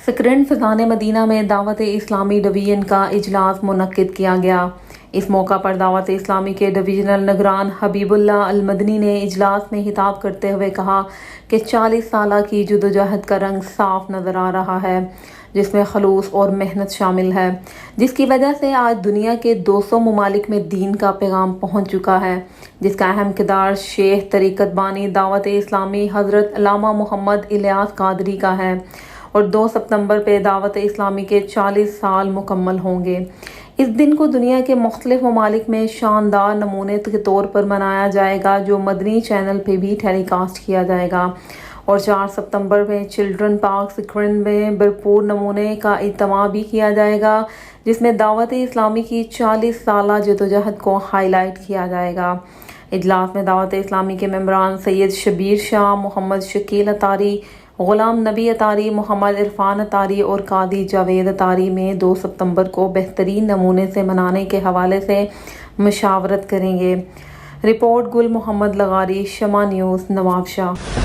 سکرنڈ فیضان مدینہ میں دعوت اسلامی ڈویزن کا اجلاس منعقد کیا گیا۔ اس موقع پر دعوت اسلامی کے ڈویژنل نگران حبیب اللہ المدنی نے اجلاس میں خطاب کرتے ہوئے کہا کہ 40 سالہ کی جدوجہد کا رنگ صاف نظر آ رہا ہے، جس میں خلوص اور محنت شامل ہے، جس کی وجہ سے آج دنیا کے 200 ممالک میں دین کا پیغام پہنچ چکا ہے، جس کا اہم کردار شیخ طریقت بانی دعوت اسلامی حضرت علامہ محمد الیاس قادری کا ہے، اور 2 ستمبر پہ دعوت اسلامی کے 40 سال مکمل ہوں گے۔ اس دن کو دنیا کے مختلف ممالک میں شاندار نمونے کے طور پر منایا جائے گا، جو مدنی چینل پہ بھی ٹیلی کاسٹ کیا جائے گا، اور 4 ستمبر میں چلڈرن پارک سکرنڈ میں بھرپور نمونے کا اجتماع بھی کیا جائے گا، جس میں دعوت اسلامی کی 40 سالہ جدوجہد کو ہائی لائٹ کیا جائے گا۔ اجلاس میں دعوت اسلامی کے ممبران سید شبیر شاہ، محمد شکیل اطاری، غلام نبی اطاری، محمد عرفان اطاری اور قاضی جاوید اطاری میں 2 ستمبر کو بہترین نمونے سے منانے کے حوالے سے مشاورت کریں گے۔ رپورٹ محمد لغاری، شمع نیوز، نوابشاہ۔